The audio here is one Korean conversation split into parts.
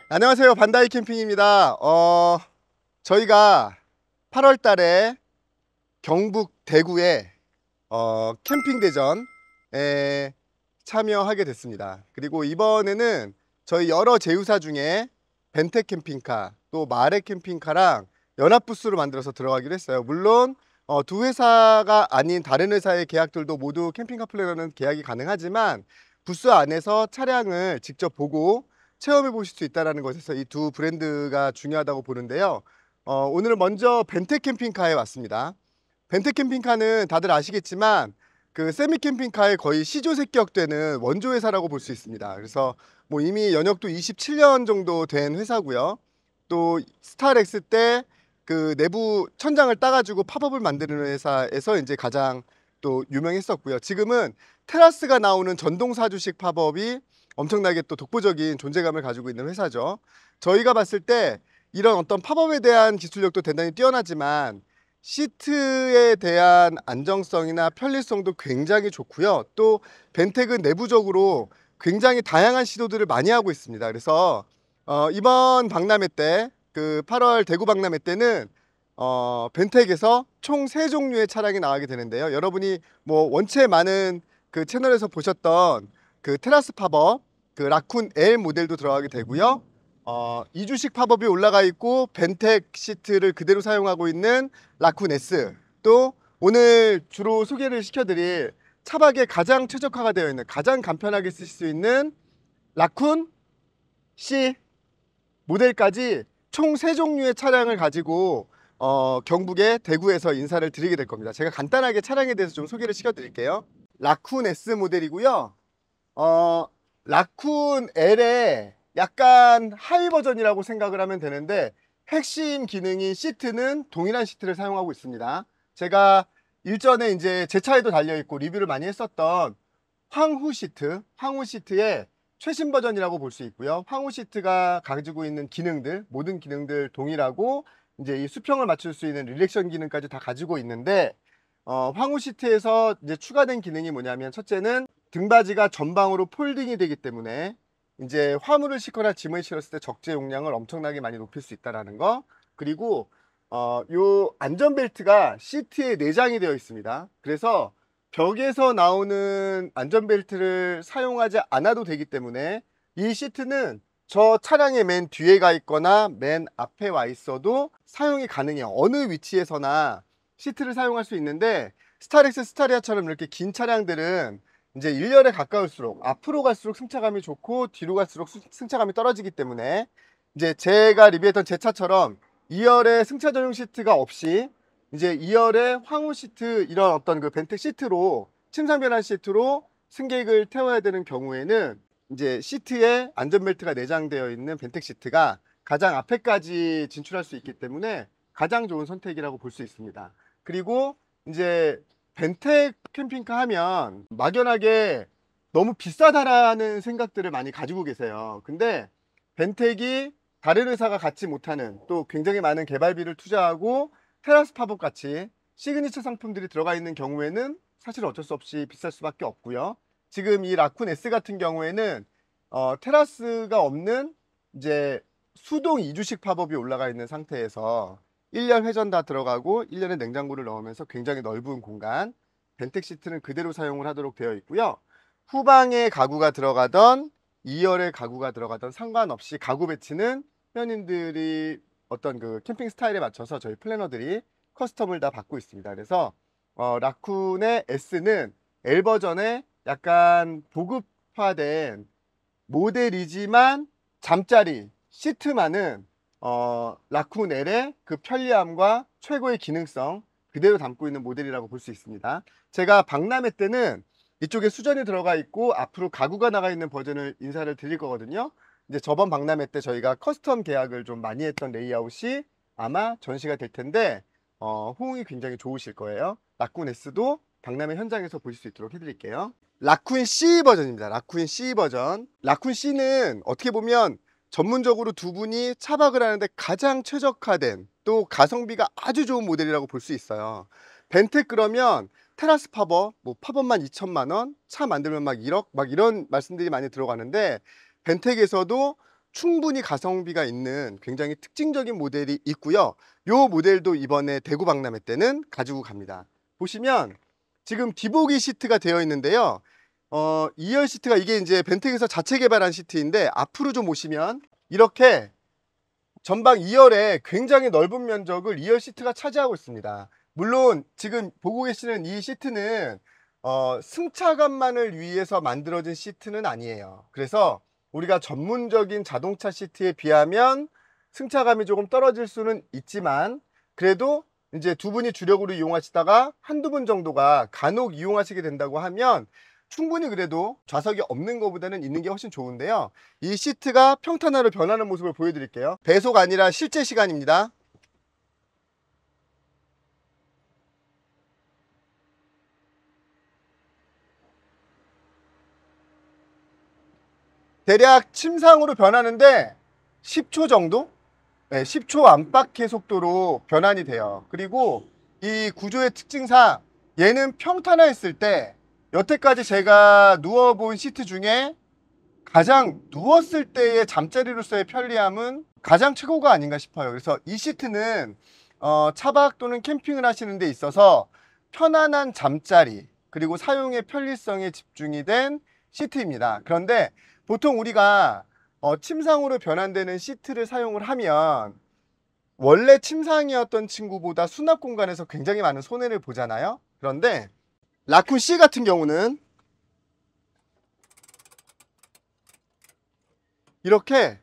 안녕하세요. 반다이 캠핑입니다. 저희가 8월 달에 경북 대구에 캠핑 대전에 참여하게 됐습니다. 그리고 이번에는 저희 여러 제휴사 중에 벤텍 캠핑카 또 마레 캠핑카랑 연합 부스로 만들어서 들어가기로 했어요. 물론 두 회사가 아닌 다른 회사의 계약들도 모두 캠핑카 플래너는 계약이 가능하지만 부스 안에서 차량을 직접 보고 체험해 보실 수 있다는 것에서 이 두 브랜드가 중요하다고 보는데요. 오늘은 먼저 벤텍 캠핑카에 왔습니다. 벤텍 캠핑카는 다들 아시겠지만 그 세미 캠핑카의 거의 시조새끼역되는 원조 회사라고 볼 수 있습니다. 그래서 뭐 이미 연역도 27년 정도 된 회사고요. 또 스타렉스 때 그 내부 천장을 따가지고 팝업을 만드는 회사에서 이제 가장 또 유명했었고요. 지금은 테라스가 나오는 전동사주식 팝업이 엄청나게 또 독보적인 존재감을 가지고 있는 회사죠. 저희가 봤을 때 이런 어떤 팝업에 대한 기술력도 대단히 뛰어나지만 시트에 대한 안정성이나 편리성도 굉장히 좋고요. 또 벤텍은 내부적으로 굉장히 다양한 시도들을 많이 하고 있습니다. 그래서 이번 박람회 때 그 8월 대구 박람회 때는 벤텍에서 총 3종류의 차량이 나가게 되는데요. 여러분이 뭐 원체 많은 그 채널에서 보셨던 그 테라스 팝업, 그 라쿤 L 모델도 들어가게 되고요. 이주식 팝업이 올라가 있고 벤텍 시트를 그대로 사용하고 있는 라쿤 S, 또 오늘 주로 소개를 시켜드릴 차박에 가장 최적화가 되어 있는, 가장 간편하게 쓰실 수 있는 라쿤 C 모델까지 총 3종류의 차량을 가지고 경북의 대구에서 인사를 드리게 될 겁니다. 제가 간단하게 차량에 대해서 좀 소개를 시켜드릴게요. 라쿤 S 모델이고요. 라쿤 L의 약간 하위 버전이라고 생각을 하면 되는데, 핵심 기능인 시트는 동일한 시트를 사용하고 있습니다. 제가 일전에 이제 제 차에도 달려있고 리뷰를 많이 했었던 황후 시트의 최신 버전이라고 볼 수 있고요. 황후 시트가 가지고 있는 기능들, 모든 기능들 동일하고 이제 이 수평을 맞출 수 있는 릴렉션 기능까지 다 가지고 있는데, 황후 시트에서 이제 추가된 기능이 뭐냐면, 첫째는 등받이가 전방으로 폴딩이 되기 때문에 이제 화물을 싣거나 짐을 실었을 때 적재 용량을 엄청나게 많이 높일 수 있다라는 거. 그리고 요 안전벨트가 시트에 내장이 되어 있습니다. 그래서 벽에서 나오는 안전벨트를 사용하지 않아도 되기 때문에 이 시트는 저 차량의 맨 뒤에 가 있거나 맨 앞에 와 있어도 사용이 가능해요. 어느 위치에서나 시트를 사용할 수 있는데, 스타렉스 스타리아처럼 이렇게 긴 차량들은 이제 1열에 가까울수록 앞으로 갈수록 승차감이 좋고 뒤로 갈수록 승차감이 떨어지기 때문에, 이제 제가 리뷰했던 제 차처럼 2열에 승차 전용 시트가 없이 이제 2열에 황후 시트, 이런 어떤 그 벤텍 시트로, 침상 변환 시트로 승객을 태워야 되는 경우에는 이제 시트에 안전벨트가 내장되어 있는 벤텍 시트가 가장 앞에까지 진출할 수 있기 때문에 가장 좋은 선택이라고 볼 수 있습니다. 그리고 이제 벤텍 캠핑카 하면 막연하게 너무 비싸다라는 생각들을 많이 가지고 계세요. 근데 벤텍이 다른 회사가 갖지 못하는, 또 굉장히 많은 개발비를 투자하고 테라스 팝업 같이 시그니처 상품들이 들어가 있는 경우에는 사실 어쩔 수 없이 비쌀 수밖에 없고요. 지금 이 라쿤 S 같은 경우에는 테라스가 없는 이제 수동 이주식 팝업이 올라가 있는 상태에서 1열 회전 다 들어가고 1열에 냉장고를 넣으면서 굉장히 넓은 공간, 벤텍 시트는 그대로 사용을 하도록 되어 있고요. 후방에 가구가 들어가던 2열에 가구가 들어가던 상관없이 가구 배치는 회원님들이 어떤 그 캠핑 스타일에 맞춰서 저희 플래너들이 커스텀을 다 받고 있습니다. 그래서 라쿤의 S는 L 버전의 약간 보급화된 모델이지만 잠자리 시트만은 라쿤 L의 그 편리함과 최고의 기능성 그대로 담고 있는 모델이라고 볼 수 있습니다. 제가 박람회 때는 이쪽에 수전이 들어가 있고 앞으로 가구가 나가 있는 버전을 인사를 드릴 거거든요. 이제 저번 박람회 때 저희가 커스텀 계약을 좀 많이 했던 레이아웃이 아마 전시가 될 텐데 호응이 굉장히 좋으실 거예요. 라쿤 S도 박람회 현장에서 보실 수 있도록 해드릴게요. 라쿤 C 버전입니다. 라쿤 C 버전. 라쿤 C는 어떻게 보면 전문적으로 두 분이 차박을 하는데 가장 최적화된, 또 가성비가 아주 좋은 모델이라고 볼 수 있어요. 벤텍 그러면 테라스 팝업, 뭐 팝업만 2천만 원, 차 만들면 막 1억, 막 이런 말씀들이 많이 들어가는데, 벤텍에서도 충분히 가성비가 있는 굉장히 특징적인 모델이 있고요. 요 모델도 이번에 대구 박람회 때는 가지고 갑니다. 보시면 지금 디보기 시트가 되어 있는데요. 2열 시트가 이게 이제 벤텍에서 자체 개발한 시트인데 앞으로 좀 오시면 이렇게 전방 2열에 굉장히 넓은 면적을 2열 시트가 차지하고 있습니다. 물론 지금 보고 계시는 이 시트는 승차감만을 위해서 만들어진 시트는 아니에요. 그래서 우리가 전문적인 자동차 시트에 비하면 승차감이 조금 떨어질 수는 있지만 그래도 이제 두 분이 주력으로 이용하시다가 한두 분 정도가 간혹 이용하시게 된다고 하면 충분히 그래도 좌석이 없는 것보다는 있는 게 훨씬 좋은데요. 이 시트가 평탄화로 변하는 모습을 보여드릴게요. 배속 아니라 실제 시간입니다. 대략 침상으로 변하는데 10초 정도? 네, 10초 안팎의 속도로 변환이 돼요. 그리고 이 구조의 특징상 얘는 평탄화했을 때 여태까지 제가 누워본 시트 중에 가장 누웠을 때의 잠자리로서의 편리함은 가장 최고가 아닌가 싶어요. 그래서 이 시트는 차박 또는 캠핑을 하시는 데 있어서 편안한 잠자리 그리고 사용의 편리성에 집중이 된 시트입니다. 그런데 보통 우리가 침상으로 변환되는 시트를 사용을 하면 원래 침상이었던 친구보다 수납 공간에서 굉장히 많은 손해를 보잖아요. 그런데 라쿤 C 같은 경우는 이렇게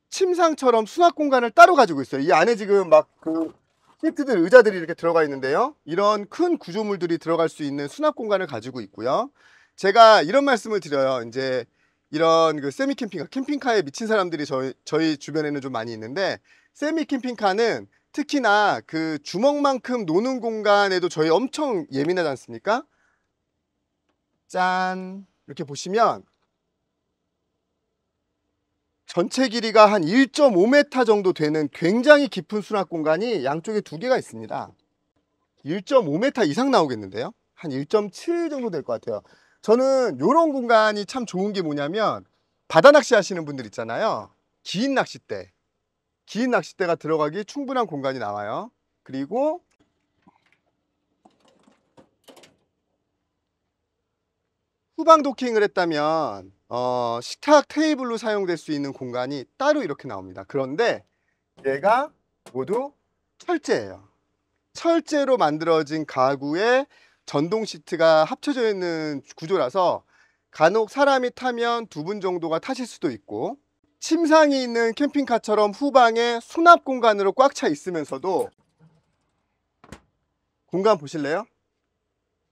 침상처럼 수납 공간을 따로 가지고 있어요. 이 안에 지금 막 그 시트들 의자들이 이렇게 들어가 있는데요. 이런 큰 구조물들이 들어갈 수 있는 수납 공간을 가지고 있고요. 제가 이런 말씀을 드려요. 이제 이런 그 세미 캠핑카, 캠핑카에 미친 사람들이 저희 주변에는 좀 많이 있는데 세미 캠핑카는 특히나 그 주먹만큼 노는 공간에도 저희 엄청 예민하지 않습니까? 짠! 이렇게 보시면 전체 길이가 한 1.5m 정도 되는 굉장히 깊은 수납 공간이 양쪽에 두 개가 있습니다. 1.5m 이상 나오겠는데요? 한 1.7 정도 될 것 같아요. 저는 이런 공간이 참 좋은 게 뭐냐면 바다 낚시 하시는 분들 있잖아요. 긴 낚싯대가 들어가기 충분한 공간이 나와요. 그리고 후방 도킹을 했다면 식탁 테이블로 사용될 수 있는 공간이 따로 이렇게 나옵니다. 그런데 얘가 모두 철제예요. 철제로 만들어진 가구에 전동 시트가 합쳐져 있는 구조라서 간혹 사람이 타면 두 분 정도가 타실 수도 있고 침상이 있는 캠핑카처럼 후방에 수납 공간으로 꽉 차 있으면서도 공간 보실래요?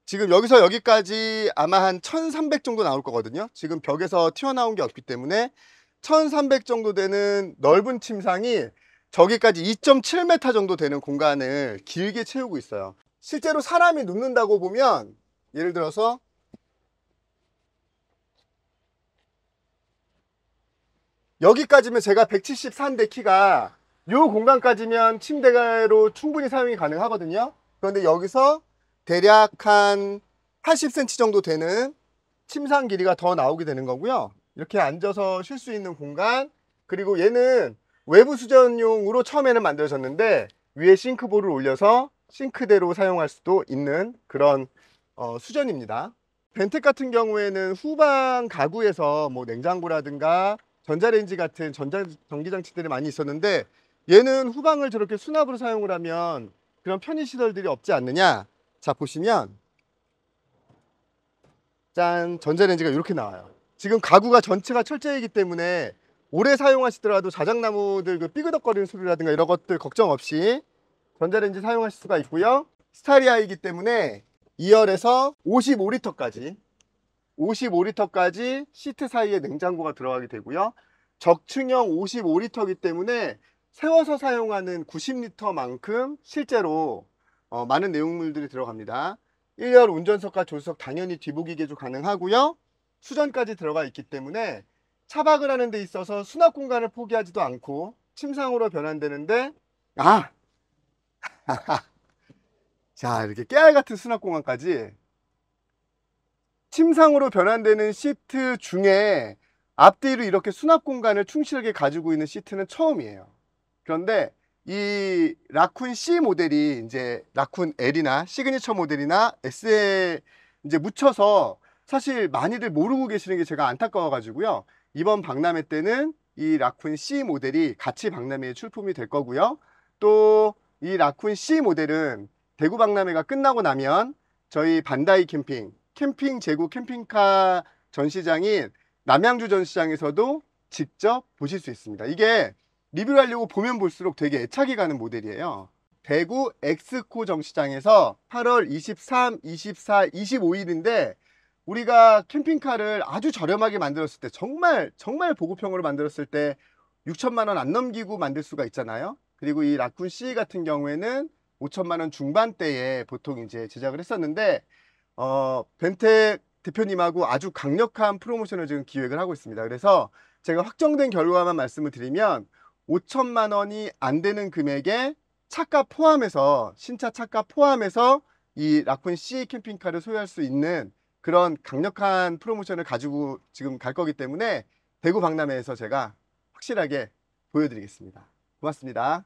지금 여기서 여기까지 아마 한 1300 정도 나올 거거든요. 지금 벽에서 튀어나온 게 없기 때문에 1300 정도 되는 넓은 침상이 저기까지 2.7m 정도 되는 공간을 길게 채우고 있어요. 실제로 사람이 눕는다고 보면 예를 들어서 여기까지면 제가 174인데 키가 이 공간까지면 침대로 충분히 사용이 가능하거든요. 그런데 여기서 대략 한 80cm 정도 되는 침상 길이가 더 나오게 되는 거고요. 이렇게 앉아서 쉴 수 있는 공간, 그리고 얘는 외부 수전용으로 처음에는 만들어졌는데 위에 싱크볼을 올려서 싱크대로 사용할 수도 있는 그런 수전입니다. 벤텍 같은 경우에는 후방 가구에서 뭐 냉장고라든가 전자레인지 같은 전기장치들이 많이 있었는데 얘는 후방을 저렇게 수납으로 사용을 하면 그런 편의시설들이 없지 않느냐. 자, 보시면 짠, 전자레인지가 이렇게 나와요. 지금 가구가 전체가 철제이기 때문에 오래 사용하시더라도 자작나무들 그 삐그덕거리는 소리라든가 이런 것들 걱정 없이 전자레인지 사용하실 수가 있고요. 스타리아이기 때문에 2열에서 55리터까지 시트 사이에 냉장고가 들어가게 되고요. 적층형 55리터이기 때문에 세워서 사용하는 90리터만큼 실제로 많은 내용물들이 들어갑니다. 1열 운전석과 조수석 당연히 뒤보기 개조 가능하고요. 수전까지 들어가 있기 때문에 차박을 하는 데 있어서 수납 공간을 포기하지도 않고 침상으로 변환되는데 자, 이렇게 깨알 같은 수납 공간까지 침상으로 변환되는 시트 중에 앞뒤로 이렇게 수납 공간을 충실하게 가지고 있는 시트는 처음이에요. 그런데 이 라쿤 C 모델이 이제 라쿤 L이나 시그니처 모델이나 S에 이제 묻혀서 사실 많이들 모르고 계시는 게 제가 안타까워 가지고요. 이번 박람회 때는 이 라쿤 C 모델이 같이 박람회에 출품이 될 거고요. 또 이 라쿤 C 모델은 대구 박람회가 끝나고 나면 저희 반다이 캠핑 재고 캠핑카 전시장인 남양주 전시장에서도 직접 보실 수 있습니다. 이게 리뷰를 하려고 보면 볼수록 되게 애착이 가는 모델이에요. 대구 엑스코 정시장에서 8월 23, 24, 25일인데 우리가 캠핑카를 아주 저렴하게 만들었을 때 정말 보급형으로 만들었을 때 6천만 원 안 넘기고 만들 수가 있잖아요. 그리고 이 라쿤 C 같은 경우에는 5천만 원 중반대에 보통 이제 제작을 했었는데 벤텍 대표님하고 아주 강력한 프로모션을 지금 기획을 하고 있습니다. 그래서 제가 확정된 결과만 말씀을 드리면 5천만 원이 안 되는 금액에 차가 포함해서 신차 차가 포함해서 이 라쿤 C 캠핑카를 소유할 수 있는 그런 강력한 프로모션을 가지고 지금 갈 거기 때문에 대구 박람회에서 제가 확실하게 보여드리겠습니다. 고맙습니다.